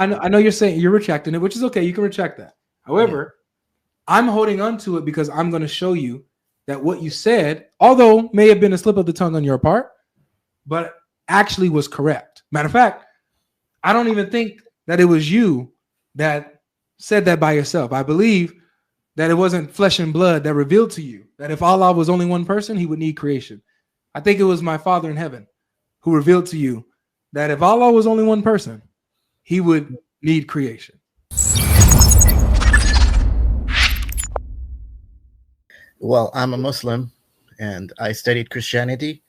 I know you're saying you're retracting it, which is okay. You can retract that. However, I'm holding on to it because I'm going to show you that what you said, although may have been a slip of the tongue on your part, but actually was correct. Matter of fact, I don't even think that it was you that said that by yourself. I believe that it wasn't flesh and blood that revealed to you that if Allah was only one person, he would need creation. I think it was my Father in heaven who revealed to you that if Allah was only one person, he would need creation. Well, I'm a Muslim and I studied Christianity,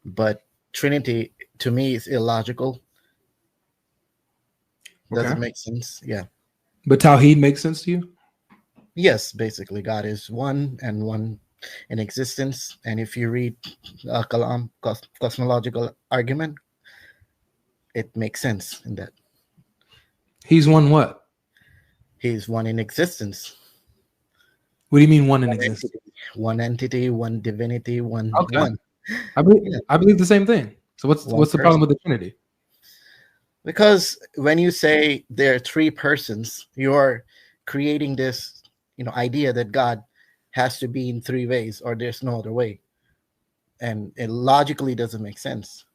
but Trinity to me is illogical. Doesn't make sense. Yeah. But Tawheed makes sense to you? Yes, basically, God is one and one in existence. And if you read Kalam, cosmological argument, it makes sense in that. He's one what? He's one in existence. What do you mean one in existence? One entity, one divinity, one. I believe the same thing. So what's the problem with the Trinity? Because when you say there are three persons, you're creating this, idea that God has to be in three ways or there's no other way. And it logically doesn't make sense.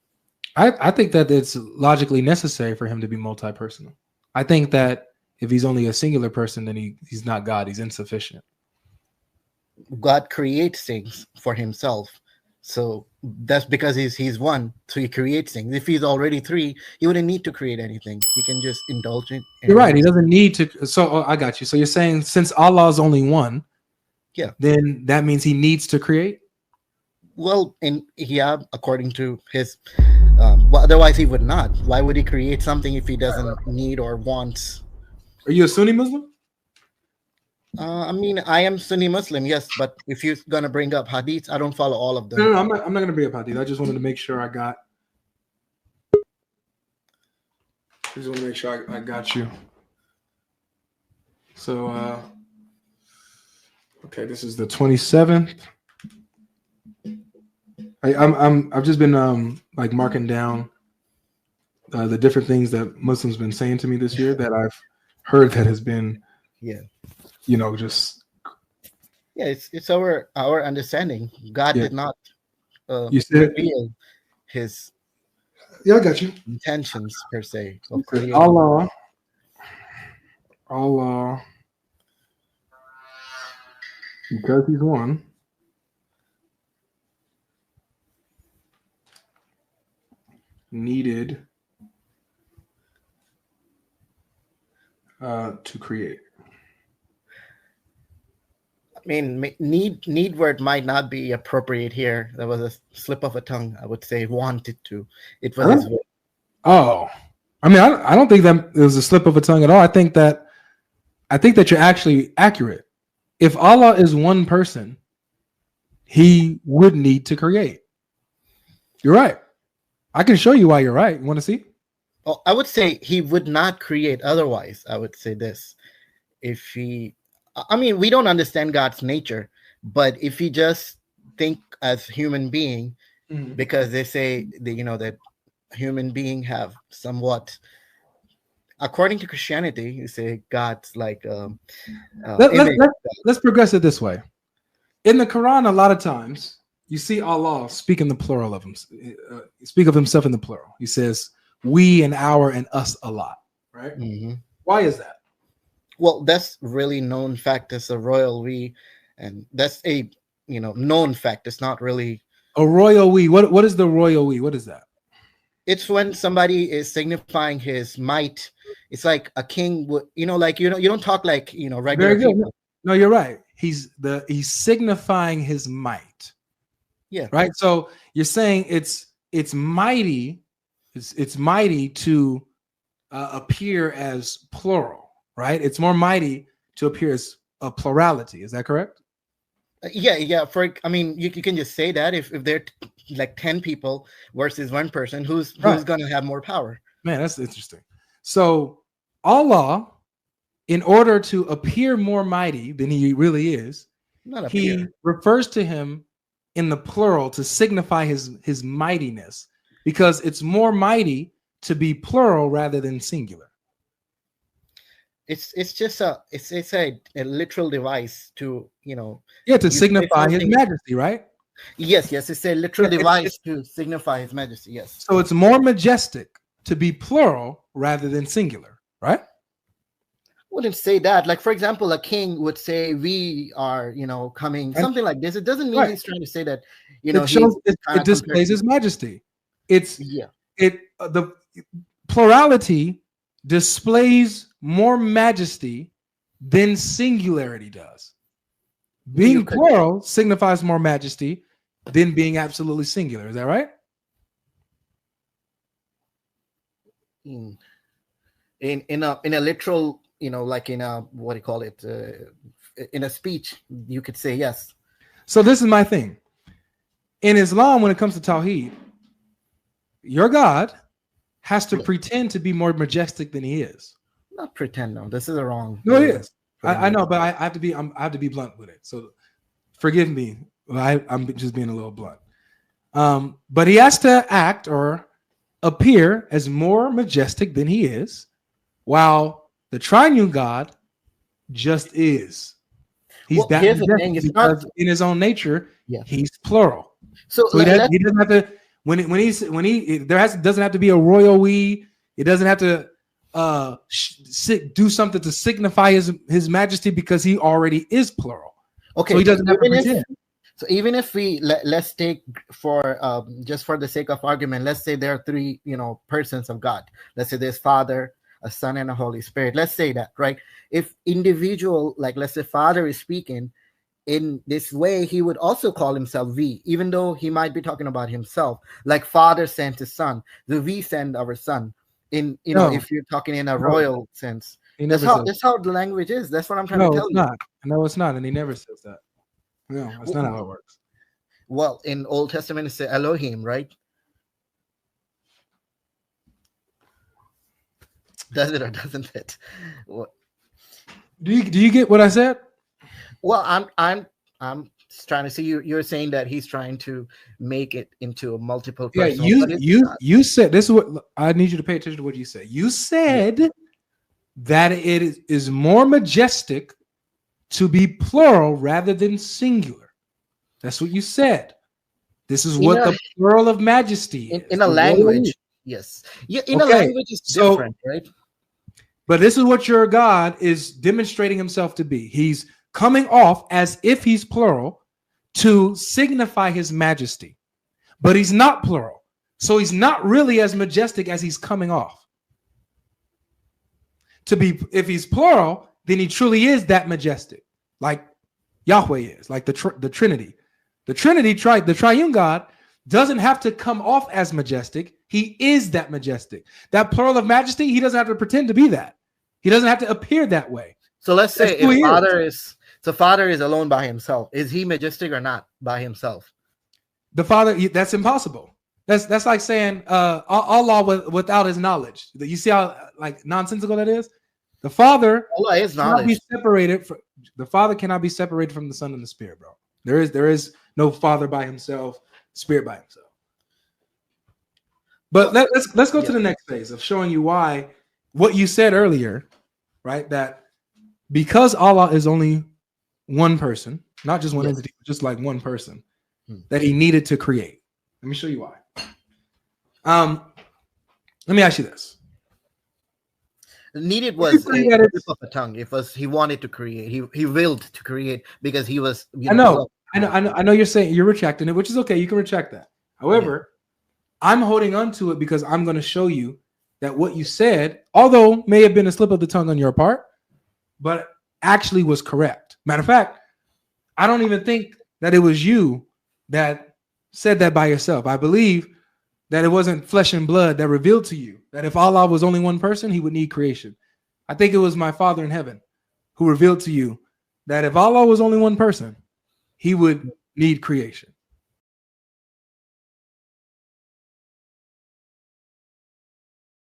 I think that it's logically necessary for him to be multi-personal. I think that if he's only a singular person, then he's not God. He's insufficient. God creates things for himself. So that's because he's one. So he creates things. If he's already three, he wouldn't need to create anything. He can just indulge it. You're right. He doesn't need to. So I got you. So you're saying since Allah is only one, then that means he needs to create? Well, according to his, otherwise he would not. Why would he create something if he doesn't need or wants? Are you a Sunni Muslim? I am Sunni Muslim, yes, but if you're gonna bring up hadiths, I don't follow all of them. No, I'm not gonna bring up hadith. I just wanted to make sure I got. I got you. So, okay, this is the 27th. I've just been like marking down the different things that Muslims been saying to me this year that I've heard that has been it's our understanding. God did not you said reveal his I got you intentions per se. Allah because he's one needed to create. Need word might not be appropriate here. That was a slip of a tongue. I would say wanted to. It was his word. Oh, I don't think that it was a slip of a tongue at all. I think that you're actually accurate. If Allah is one person, he would need to create. You're right. I can show you why you're right. You want to see? Oh, I would say he would not create otherwise. I would say this. We don't understand God's nature, but if you just think as human being, because they say that human being have somewhat, according to Christianity, you say God's like. Let's progress it this way. In the Quran, a lot of times you see Allah speak in the plural of him, speak of himself in the plural. He says, "We and our and us" a lot, right? Mm-hmm. Why is that? Well, that's really known fact. It's a royal we, and that's a known fact. It's not really a royal we. What is the royal we? What is that? It's when somebody is signifying his might. It's like a king would, you don't talk like regular people. No, you're right. He's signifying his might. Yeah. Right. So you're saying it's mighty. It's mighty to appear as plural. Right? It's more mighty to appear as a plurality. Is that correct? Yeah. You can just say that if they're like 10 people versus one person, who's going to have more power? Man, that's interesting. So Allah, in order to appear more mighty than he really is, he refers to him in the plural to signify his mightiness, because it's more mighty to be plural rather than singular. it's just a literal device to, Yeah, to you say signify his something. majesty, right? Yes, it's a literal Yeah, device to signify his majesty. Yes. so it's more majestic to be plural rather than singular, right? Wouldn't say that. Like, for example, a king would say, "We are, coming," And, something like this. It doesn't mean right. he's trying to say that, It he's shows it trying to displays his majesty. It's Yeah. the plurality displays more majesty than singularity does. Being plural signifies more majesty than being absolutely singular. Is that right? In a literal, like in a, what do you call it, in a speech, you could say yes. So this is my thing. In Islam, when it comes to Tawheed, your God has to pretend to be more majestic than he is. Not pretend. No, this is a wrong. No, it is. I know, but I have to be blunt with it. So forgive me. I'm just being a little blunt. But he has to act or appear as more majestic than he is, while the triune God just is. He's that majestic because in his own nature, he's plural. So he doesn't have to doesn't have to be a royal we. It doesn't have to do something to signify his majesty because he already is plural. Okay, so he doesn't have to pretend. So even if we let's take for just for the sake of argument, let's say there are three persons of God. Let's say there's Father, a Son, and a Holy Spirit. Let's say that, right? If individual, like let's say Father is speaking in this way, he would also call himself we, even though he might be talking about himself. Like Father sent his Son, the we send our Son. In if you're talking in a royal sense, that's how the language is. That's what I'm trying to tell you. No, it's not, and he never says that. No, that's not how it works. Well, in Old Testament, it's Elohim, right? Does it or doesn't it? What? Do you get what I said? Well, I'm trying to see you're saying that he's trying to make it into a multiple person. Yeah, you said this is what I need you to pay attention to what you said. You said that it is more majestic to be plural rather than singular. That's what you said. This is what the plural of majesty is. In a language. Yes. Yeah, in a language is different, right? But this is what your God is demonstrating himself to be. He's coming off as if he's plural to signify his majesty. But he's not plural. So he's not really as majestic as he's coming off. If he's plural, then he truly is that majestic, like Yahweh is, like the Trinity. The Trinity, the triune God, doesn't have to come off as majestic. He is that majestic. That plural of majesty, he doesn't have to pretend to be that. He doesn't have to appear that way. So let's say if Father is alone by himself, is he majestic or not by himself? The Father, that's impossible. That's like saying Allah without his knowledge. You see how like nonsensical that is? The Father cannot be separated from the Father cannot be separated from the Son and the Spirit, bro. There is no Father by himself, Spirit by himself. But let's go to the next phase of showing you why what you said earlier, right? That because Allah is only one person, not just one entity, but just like one person, that he needed to create. Let me show you why. Let me ask you this. Needed was a slip of the tongue. It was he wanted to create. He willed to create because he was. I know. You're saying you're retracting it, which is okay. You can retract that. However, I'm holding on to it because I'm going to show you that what you said, although may have been a slip of the tongue on your part, but actually was correct. Matter of fact, I don't even think that it was you that said that by yourself. I believe that it wasn't flesh and blood that revealed to you that if Allah was only one person, he would need creation. I think it was my Father in heaven who revealed to you that if Allah was only one person, he would need creation.